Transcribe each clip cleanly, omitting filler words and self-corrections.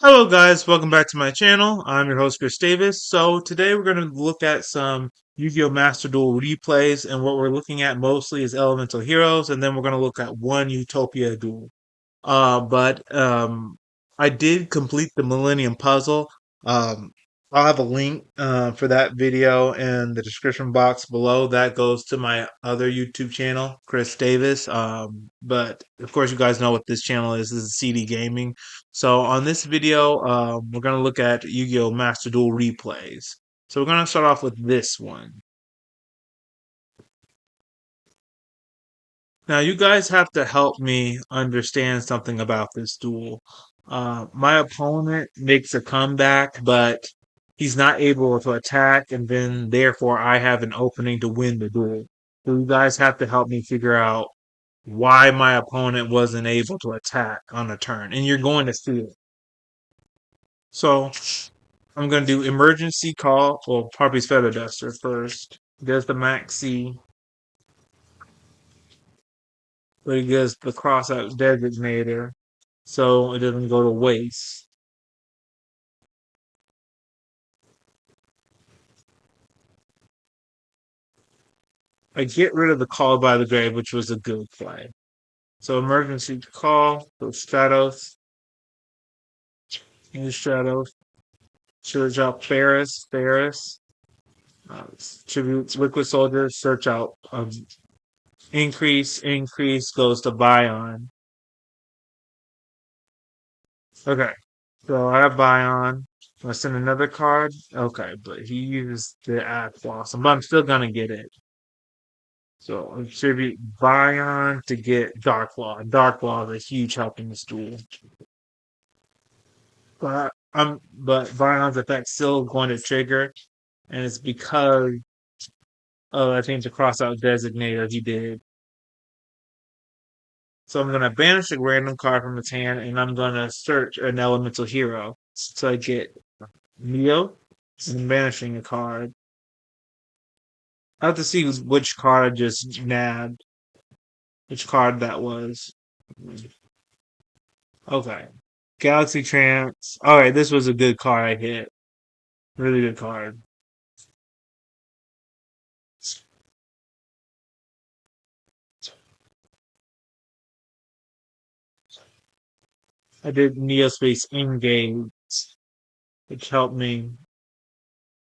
Hello guys, welcome back to my channel. I'm your host Chris Davis. So today we're going to look at some Yu-Gi-Oh! Master Duel replays, and what we're looking at mostly is Elemental Heroes, and then we're going to look at one Utopia duel. But I did complete the Millennium Puzzle. Um, I'll have a link for that video in the description box below. That goes to my other YouTube channel, Chris Davis. But of course, you guys know what this channel is. This is CD Gaming. So on this video, we're going to look at Yu-Gi-Oh! Master Duel replays. So we're going to start off with this one. Now, you guys have to help me understand something about this duel. My opponent makes a comeback, but he's not able to attack, and then therefore I have an opening to win the duel. So you guys have to help me figure out why my opponent wasn't able to attack on a turn, and you're going to see it. So I'm going to do emergency call, well, Harpy's Feather Duster first. Does the Max C, but he gives the crossout designator so it doesn't go to waste. I get rid of the call by the grave, which was a good play. So emergency call, so Stratos, search out Ferris, tribute Liquid Soldier, search out increase goes to Bion. Okay, so I have Bion. I send another card. Okay, but he used the Act Blossom, but I'm still gonna get it. So attribute Bion to get Dark Law. Dark Law is a huge help in this duel. But Bion's effect still going to trigger, and it's because of I think the crossout designator he did. So I'm gonna banish a random card from his hand, and I'm gonna search an elemental hero. So I get Neo, and I'm banishing a card. I have to see which card I just nabbed, which card that was. Okay. Galaxy Trance. Alright, this was a good card I hit. Really good card. I did Neospace Engage, which helped me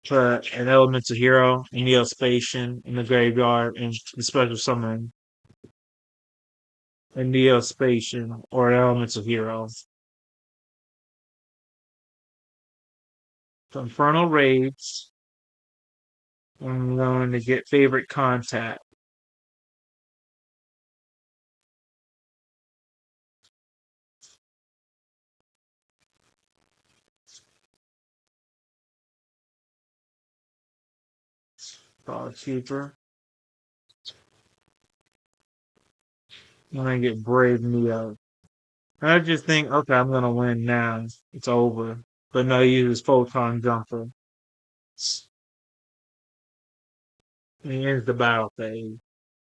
put an Elemental Hero, a Neospatian in the graveyard, and special summon a Neospatian or an Elemental Hero. So Infernal Raids. I'm going to get Favorite Contact. Keeper. I'm going to get Brave Neo. I just think, okay, I'm going to win now. It's over. But no, he uses Photon Jumper. And he ends the battle phase.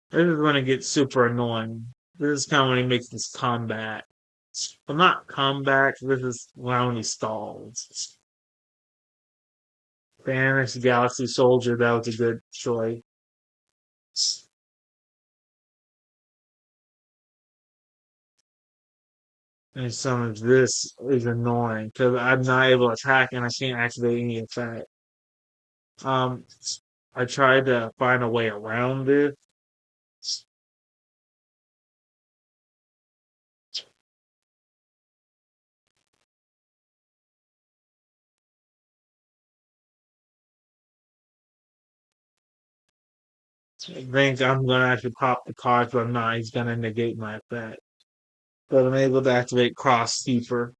This is when it gets super annoying. This is kind of when he makes this comeback. Well, not comeback. This is when he stalls. Banish Galaxy Soldier. That was a good choice. And some of this is annoying because I'm not able to attack and I can't activate any effect. Um, I tried to find a way around it. I think I'm gonna actually pop the card, but I'm not. He's gonna negate my effect. But I'm able to activate Cross Keeper.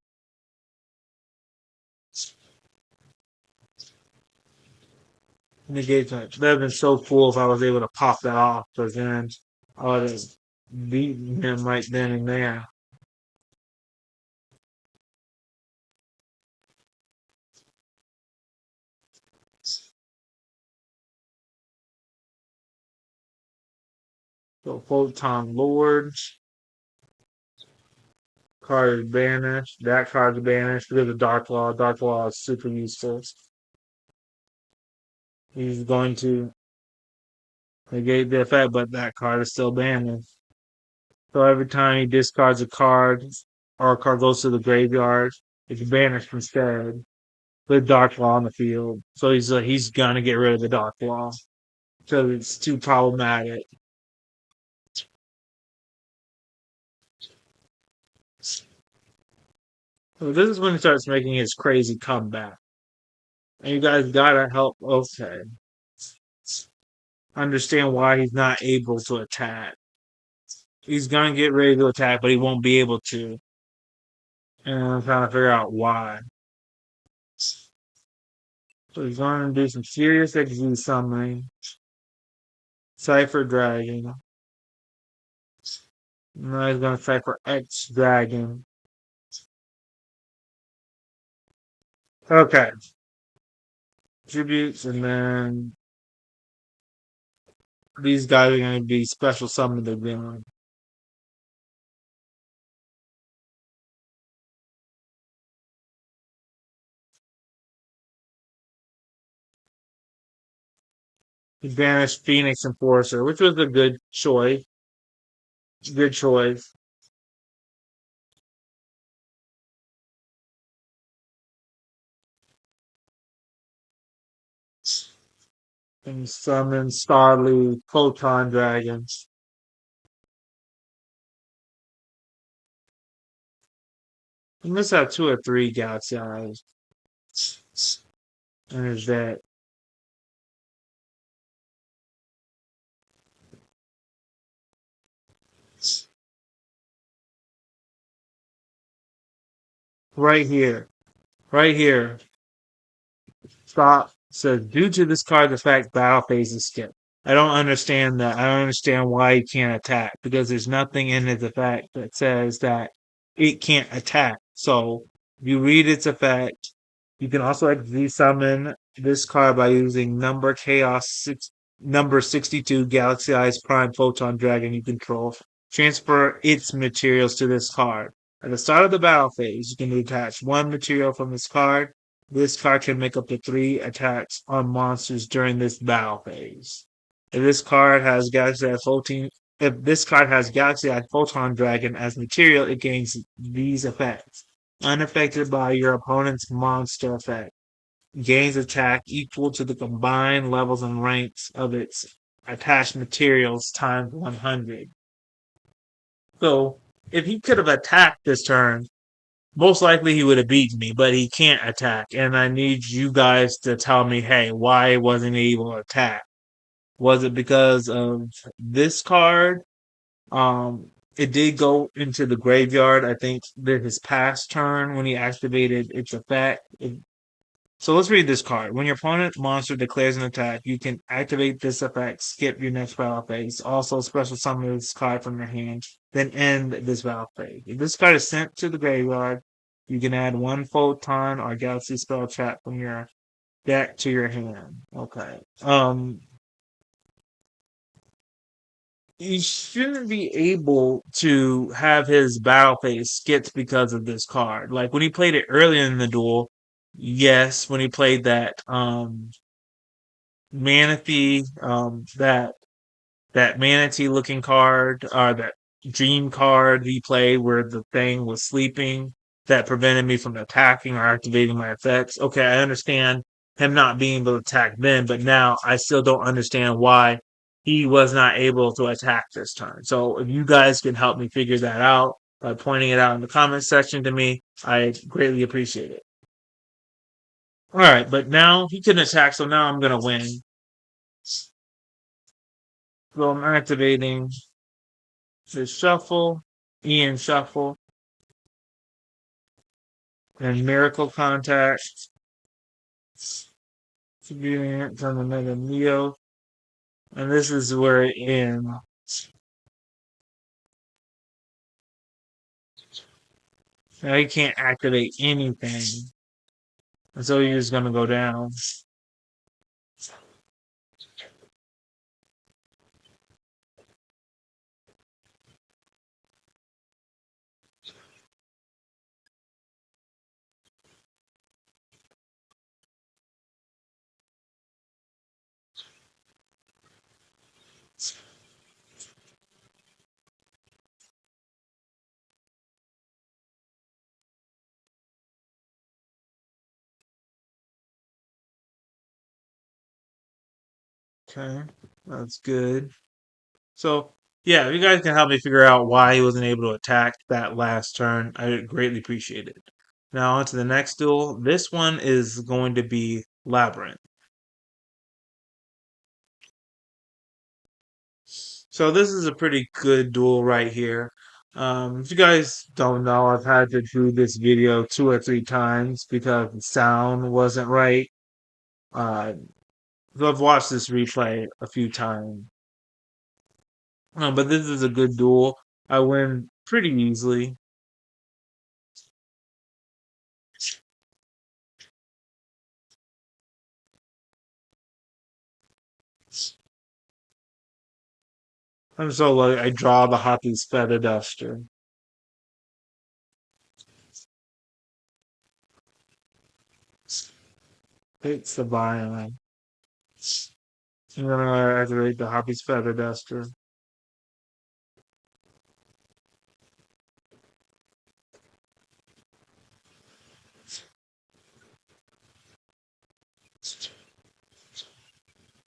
Negate my. That would have been so cool if I was able to pop that off, but then I would have beaten him right then and there. So Photon Lord, card is banished. That card is banished because of Dark Law. Dark Law is super useful. He's going to negate the effect, but that card is still banished. So every time he discards a card or a card goes to the graveyard, it's banished instead with Dark Law on the field. So he's gonna get rid of the Dark Law because it's too problematic. So this is when he starts making his crazy comeback. And you guys gotta help okay. Understand why he's not able to attack. He's gonna get ready to attack, but he won't be able to. And I'm trying to figure out why. So he's going to do some serious XZ summoning. Cypher Dragon. Now he's going to Cypher X Dragon. Okay. Tributes, and then these guys are going to be special summoned again. He banished Phoenix Enforcer, which was a good choice. Good choice. And summon Starly Photon Dragons. He must have two or three Galaxy Eyes. And there's that. Right here. Right here. Stop says due to this card's effect, battle phase is skipped. I don't understand that. I don't understand why he can't attack because there's nothing in his effect that says that it can't attack. So if you read its effect, you can also summon this card by using number 62 Galaxy Eyes Prime Photon Dragon you control. Transfer its materials to this card. At the start of the battle phase, you can detach one material from this card. This card can make up to 3 attacks on monsters during this battle phase. If this card has if this card has Galaxy Eye Photon Dragon as material, it gains these effects. Unaffected by your opponent's monster effect. Gains attack equal to the combined levels and ranks of its attached materials times 100. So, if he could have attacked this turn, most likely he would have beaten me, but he can't attack. And I need you guys to tell me, hey, why wasn't he able to attack? Was it because of this card? It did go into the graveyard. I think that his past turn when he activated its effect. So let's read this card. When your opponent monster declares an attack, you can activate this effect, skip your next battle phase. Also, special summon this card from your hand, then end this battle phase. If this card is sent to the graveyard, you can add one photon or galaxy spell trap from your deck to your hand. Okay. He shouldn't be able to have his battle phase skipped because of this card. Like when he played it earlier in the duel, yes, when he played that Manatee, that manatee looking card, or that dream card he played where the thing was sleeping that prevented me from attacking or activating my effects. Okay, I understand him not being able to attack then, but now I still don't understand why he was not able to attack this turn. So if you guys can help me figure that out by pointing it out in the comment section to me, I greatly appreciate it. All right, but now he can attack, so now I'm gonna win. So I'm activating the shuffle, Ian shuffle, and miracle contact. Convenient from the Mega Neo. And this is where it ends. Now you can't activate anything. And so you're just gonna go down. Okay, that's good. So, yeah, if you guys can help me figure out why he wasn't able to attack that last turn, I would greatly appreciate it. Now, on to the next duel. This one is going to be Labyrinth. So, this is a pretty good duel right here. If you guys don't know, I've had to do this video 2 or 3 times because the sound wasn't right. Uh, so I've watched this replay a few times. But this is a good duel. I win pretty easily. I'm so lucky. I draw the Hoppy's Feather Duster. It's the Biome. I'm gonna activate the Hoppy's Feather Duster.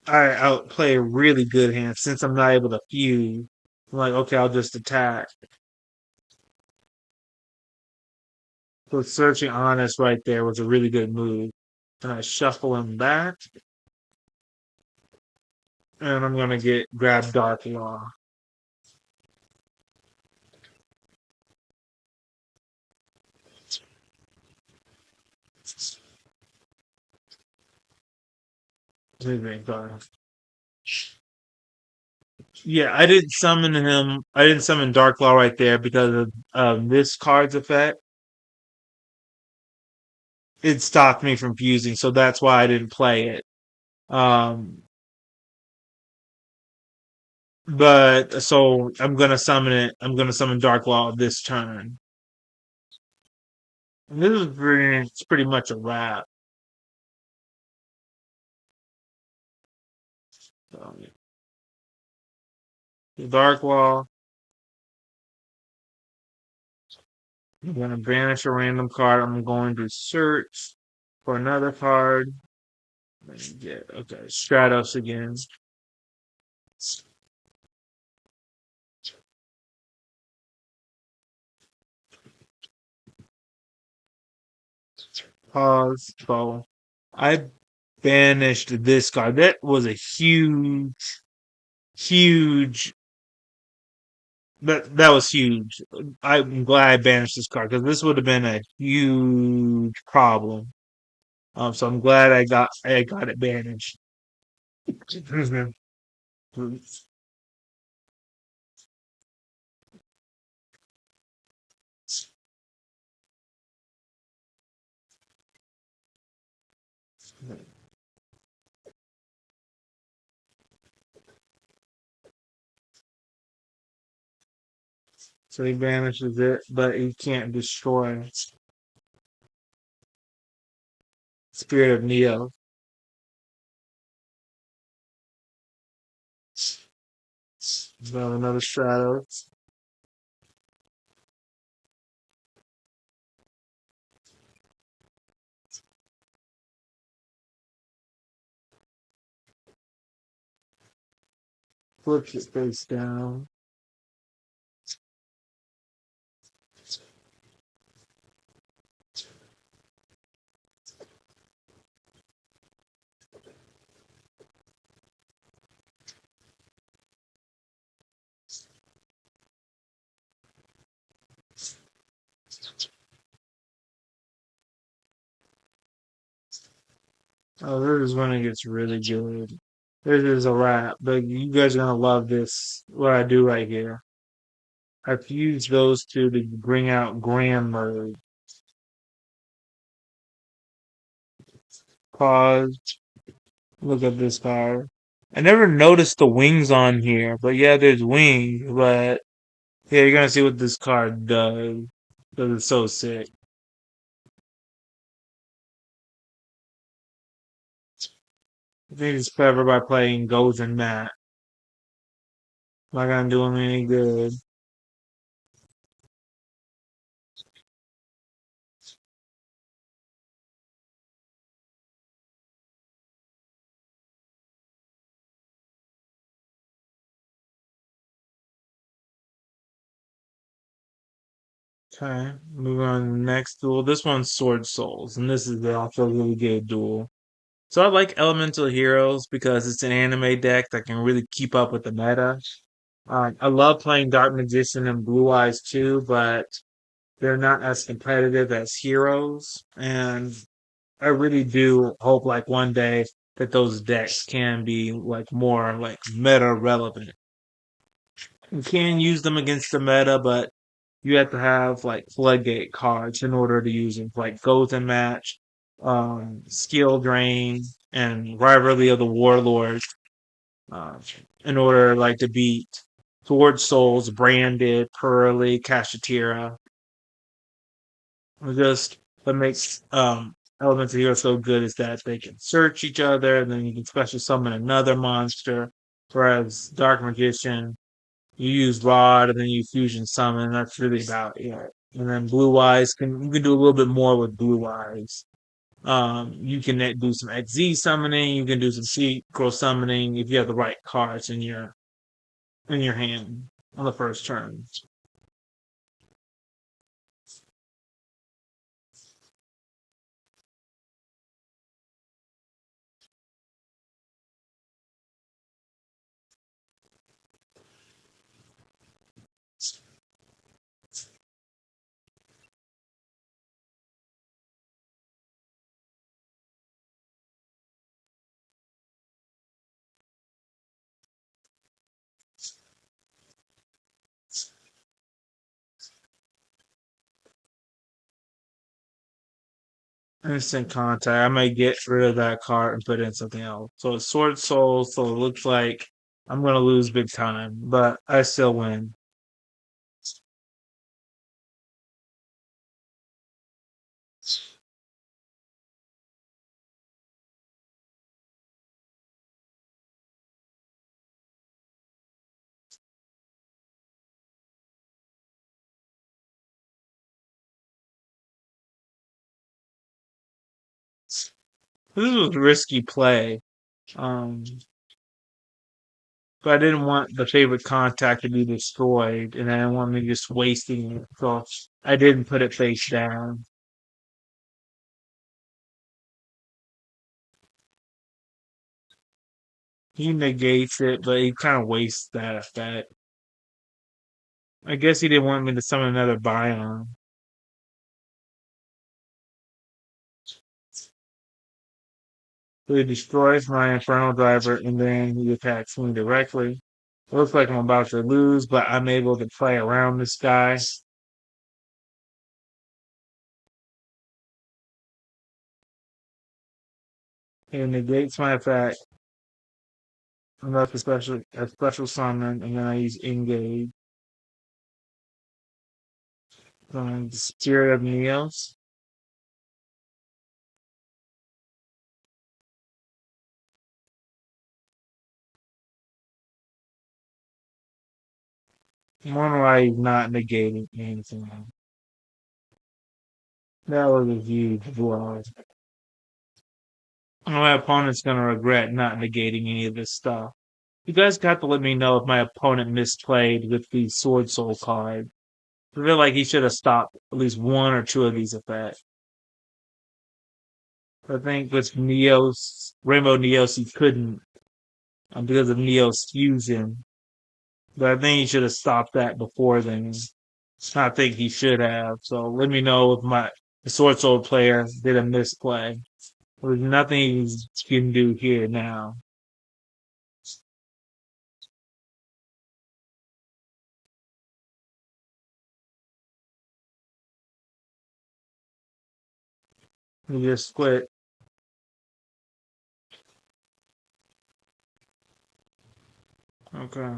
I outplay a really good hand since I'm not able to fuse. I'm like, okay, I'll just attack. So searching honest right there was a really good move. And I shuffle him back, and I'm gonna get grab Dark Law. Yeah, I didn't summon him. I didn't summon Dark Law right there because of this card's effect. It stopped me from fusing, so that's why I didn't play it. Um, but so I'm gonna summon it. I'm gonna summon Dark Law this turn. And this is it's pretty much a wrap. So, the Dark Law. I'm gonna banish a random card. I'm going to search for another card. Yeah, okay, Stratos again. Pause. So I banished this card. That was a huge. That was huge. I'm glad I banished this card because this would have been a huge problem. So I'm glad I got it banished. So he banishes it, but he can't destroy Spirit of Neo. So another Stratos. Flips it face down. Oh, this is when it gets really good. This is a wrap, but you guys are gonna love this. What I do right here. I fuse those two to bring out Grand Mode. Pause. Look at this card. I never noticed the wings on here, but yeah, there's wings. But yeah, you're gonna see what this card does. Because it's so sick. I think it's clever by playing Goes and Mat. Not gonna do him any good. Okay, moving on to the next duel. This one's Sword Souls, and this is also a really good duel. So I like Elemental Heroes because it's an anime deck that can really keep up with the meta. I love playing Dark Magician and Blue Eyes too, but they're not as competitive as Heroes. And I really do hope like one day that those decks can be like more like meta relevant. You can use them against the meta, but you have to have like floodgate cards in order to use them, like Golden Match, Skill Drain, and Rivalry of the Warlords, uh, in order like to beat Sword Souls, Branded, Pearly, Kashatira. Just what makes Elements of Hero so good is that they can search each other, and then you can special summon another monster. Whereas Dark Magician, you use Rod, and then you fusion summon. That's really about it. And then Blue Eyes can you can do a little bit more with Blue Eyes. You can do some XZ summoning. You can do some Synchro summoning if you have the right cards in your hand on the first turn. Instant contact. I might get rid of that card and put in something else. So it's Sword Soul, so it looks like I'm gonna lose big time, but I still win. This was a risky play. Um, but I didn't want the favorite contact to be destroyed, and I didn't want me just wasting it. So I didn't put it face down. He negates it, but he kind of wastes that effect. I guess he didn't want me to summon another Bion. So he destroys my Infernal Driver, and then he attacks me directly. It looks like I'm about to lose, but I'm able to play around this guy. It negates my effect. Unless a special summon, and then I use engage. The Spirit of Neos. I wonder why he's not negating anything. That was a huge blow. My opponent's gonna regret not negating any of this stuff. You guys got to let me know if my opponent misplayed with the Sword Soul card. I feel like he should have stopped at least one or two of these effects. I think with Neos, Rainbow Neos, he couldn't because of Neos fusion. But I think he should have stopped that before then. I think he should have. So let me know if my the Sword Soul player did a misplay. There's nothing he can do here now. He just split. Okay.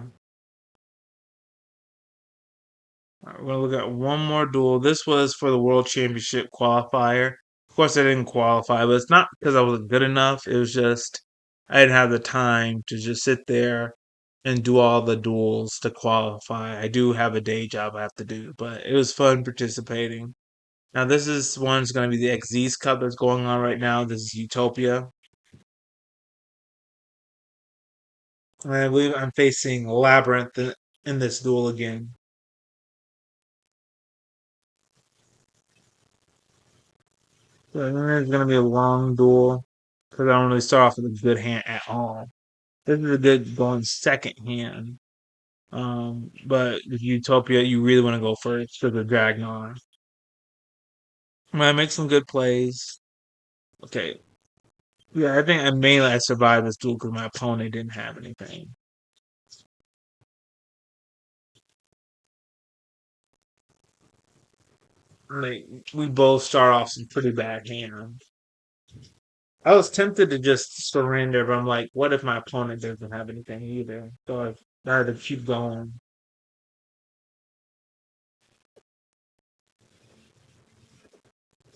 Alright, we're gonna look at one more duel. This was for the World Championship qualifier. Of course, I didn't qualify, but it's not because I wasn't good enough. It was just I didn't have the time to just sit there and do all the duels to qualify. I do have a day job I have to do, but it was fun participating. Now, this is one's going to be the XZ's Cup that's going on right now. This is Utopia. And I believe I'm facing Labyrinth in this duel again. So then it's gonna be a long duel because I don't really start off with a good hand at all. This is a good going second hand. But with Utopia, you really want to go first for the Dragnon. I make some good plays. Okay. Yeah, I think I mainly I survived this duel because my opponent didn't have anything. Like we both start off some pretty bad hands. I was tempted to just surrender, but I'm like, what if my opponent doesn't have anything either? So I had to keep going.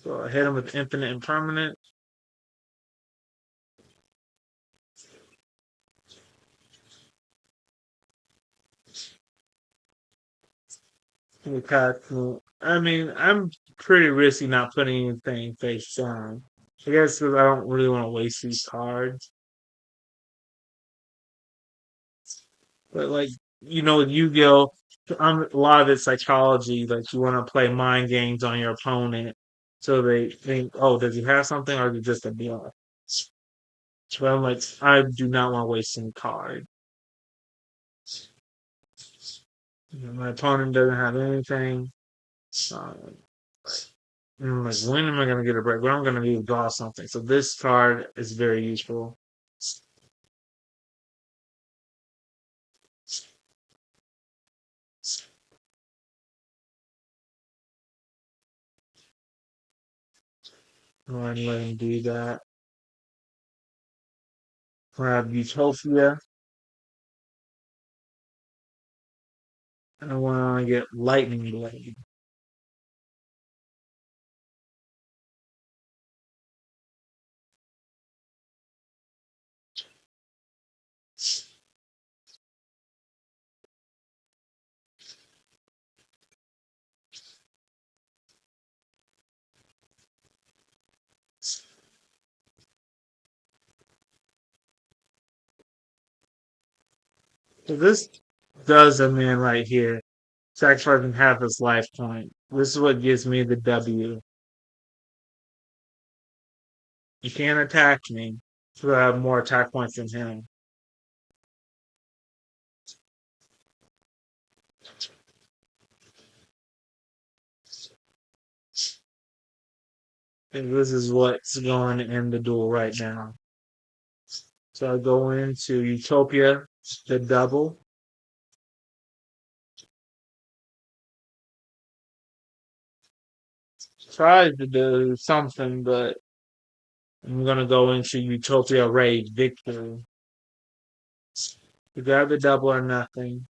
So I hit him with infinite impermanent. He caught me. I mean, I'm pretty risky not putting anything face down. I guess because I don't really want to waste these cards. But like with Yu-Gi-Oh, a lot of it's psychology. Like you want to play mind games on your opponent, so they think, "Oh, does he have something, or is it just a bluff?" So I'm like, I do not want to waste any card. My opponent doesn't have anything. Uh, and I'm like, when am I going to get a break? When I'm going to need to draw something. So this card is very useful. Go ahead and let him do that. Grab Utopia. And I want to get Lightning Blade. So this does a man right here. Sacrificing half his life point. This is what gives me the W. He can't attack me, so I have more attack points than him. And this is what's going in the duel right now. So I go into Utopia, the double. Tries to do something, but I'm gonna go into Utopia Raid Victory. You grab the double or nothing.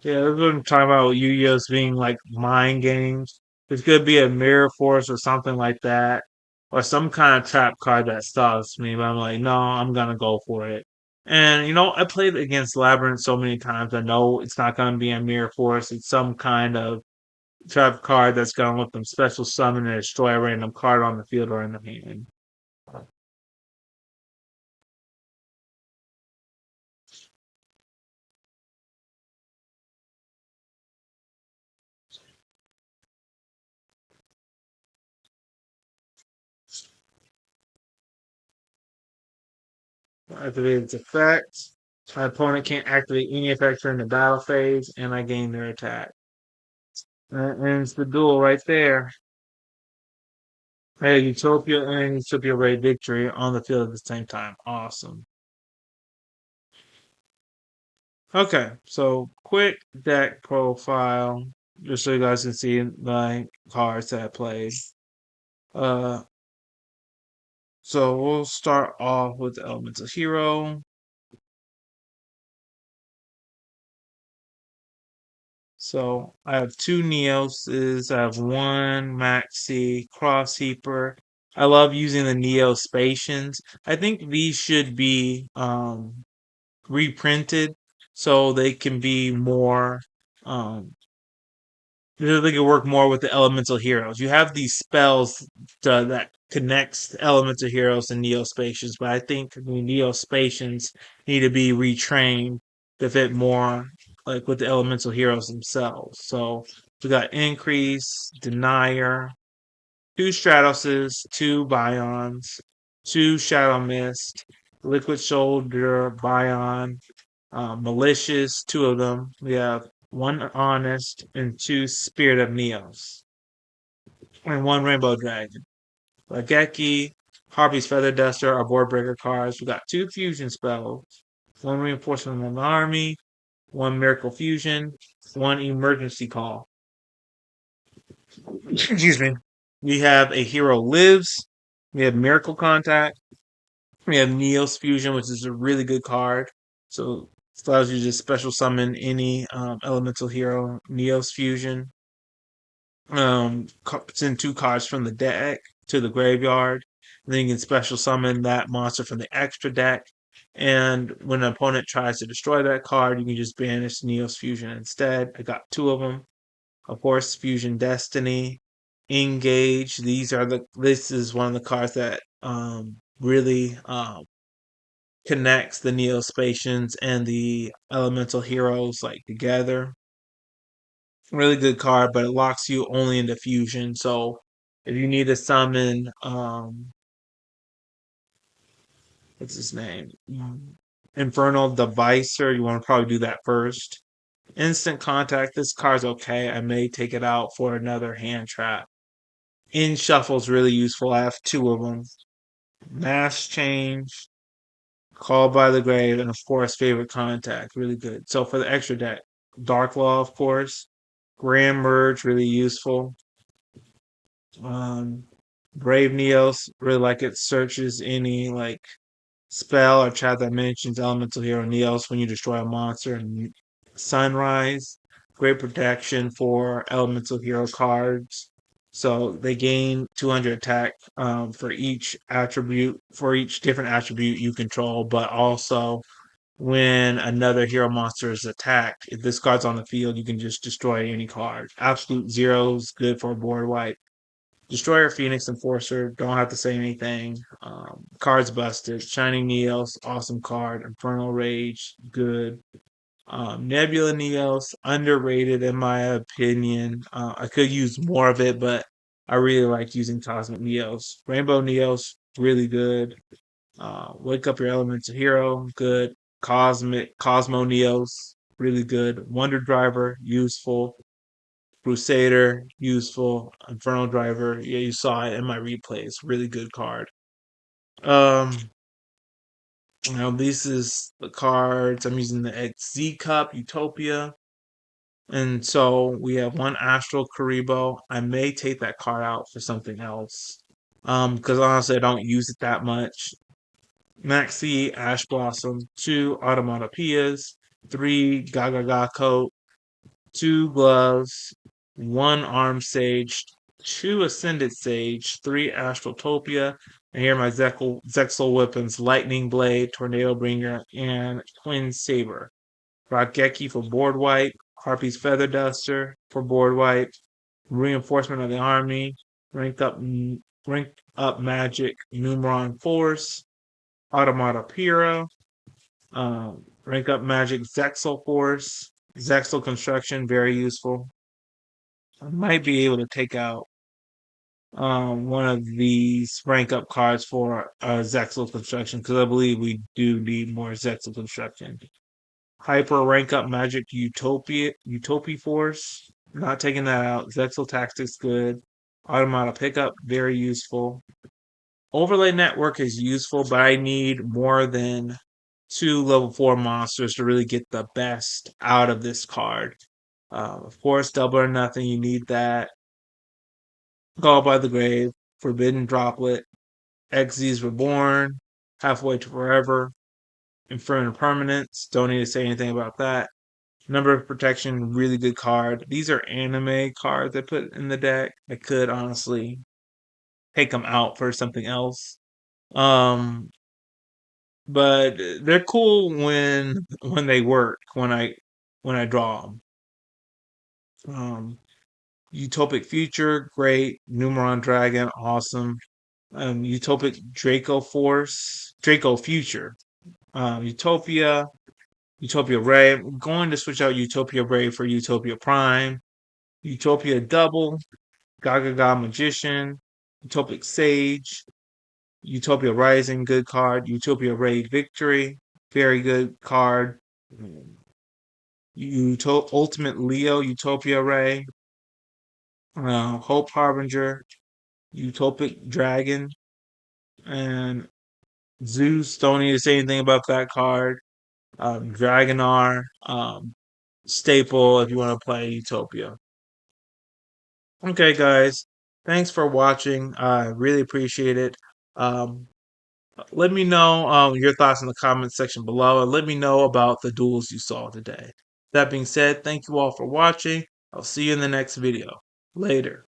Yeah, that's what I'm talking about with Yu-Gi-Oh's being like mind games. It could be a mirror force or something like that. Or some kind of trap card that stops me, but I'm like, no, I'm gonna go for it. And I played against Labyrinth so many times. I know it's not gonna be a mirror force. It's some kind of trap card that's gonna let them special summon and destroy a random card on the field or in the hand. Activate its effect. My opponent can't activate any effects during the battle phase, and I gain their attack. That ends the duel right there. Hey, Utopia and Utopia Raid Victory on the field at the same time. Awesome. Okay, so quick deck profile, just so you guys can see my cards that I played. Uh, so we'll start off with the Elemental Hero. So I have two Neoses. I have one Maxi Cross Heaper. I love using the Neo Spations. I think these should be reprinted so they can be more um, they could work more with the elemental heroes. You have these spells that connects elemental heroes and neospatians, but I think the neospatians need to be retrained to fit more like with the elemental heroes themselves. So we got increase, denier, two Stratoses, two Bions, two Shadow Mist, Liquid Shoulder, Bion, malicious, two of them. We have one honest and two spirit of Neos, and one rainbow dragon. Lageki, Harpy's feather duster, our board breaker cards. We got two fusion spells, one reinforcement of the army, one miracle fusion, one emergency call. Excuse me. We have a hero lives. We have miracle contact. We have Neos fusion, which is a really good card. So it allows you to just special summon any elemental hero. Neos fusion. Send two cards from the deck to the graveyard. And then you can special summon that monster from the extra deck. And when an opponent tries to destroy that card, you can just banish Neos Fusion instead. I got two of them. Of course, Fusion Destiny, Engage. This is one of the cards that really connects the Neospatians and the elemental heroes like together. Really good card, but it locks you only into fusion. So if you need to summon, what's his name? Infernal Devicer, you want to probably do that first. Instant contact. This card's okay. I may take it out for another hand trap. In shuffle's really useful. I have two of them. Mass change, call by the grave, and of course favorite contact. Really good. So for the extra deck, Dark Law, of course. Grand Merge, really useful. Um, Brave Neos, really like it. Searches any like spell or chat that mentions elemental hero Neos when you destroy a monster. And Sunrise, great protection for elemental hero cards. So they gain 200 attack for each attribute, for each different attribute you control, but also when another hero monster is attacked, if this card's on the field, you can just destroy any card. Absolute Zero is good for a board wipe. Destroyer, Phoenix, Enforcer, don't have to say anything. Cards busted. Shining Neos, awesome card. Infernal Rage, good. Nebula Neos, underrated in my opinion. I could use more of it, but I really like using Cosmic Neos. Rainbow Neos, really good. Wake Up Your Elemental Hero, good. Cosmo Neos, really good. Wonder Driver, useful. Crusader, useful. Infernal Driver, yeah, you saw it in my replays. Really good card. Um, this is the cards. I'm using the XZ Cup, Utopia. And so we have one Astral Karibo. I may take that card out for something else. Because honestly, I don't use it that much. Maxi, Ash Blossom, two Automatopoeias, three Gaga Coat, two gloves, one arm sage, two ascended sage, three astrotopia, and here are my Zexal weapons: lightning blade, tornado bringer, and twin saber. Rokgeki for board wipe, Harpy's feather duster for board wipe, reinforcement of the army, ranked up ranked up magic, Numeron force, automata Pyrrha, rank up magic Zexal force, Zexal construction, very useful. I might be able to take out one of these rank up cards for Zexal construction because I believe we do need more Zexal construction. Hyper rank up magic Utopia Force. Not taking that out. Zexal tactics good. Automata pickup very useful. Overlay network is useful, but I need more than two level 4 monsters to really get the best out of this card. Of course, double or nothing, you need that. Call by the Grave, Forbidden Droplet, Xyz Reborn, Halfway to Forever, Inferno Permanence. Don't need to say anything about that. Number of Protection, really good card. These are anime cards I put in the deck. I could honestly take them out for something else. Um, but they're cool when they work when I draw them. Utopic Future, great. Numeron Dragon, awesome. Utopic Draco Future. Utopia, Utopia Ray. I'm going to switch out Utopia Ray for Utopia Prime. Utopia Double, Gaga Magician, Utopic Sage, Utopia Rising, good card. Utopia Ray Victory, very good card. Ultimate Leo, Utopia Ray, Hope Harbinger, Utopic Dragon, and Zeus. Don't need to say anything about that card. Dragonar, staple if you want to play Utopia. Okay, guys, thanks for watching. I really appreciate it. Um, Let me know your thoughts in the comments section below, and let me know about the duels you saw today. That being said, thank you all for watching. I'll see you in the next video. Later.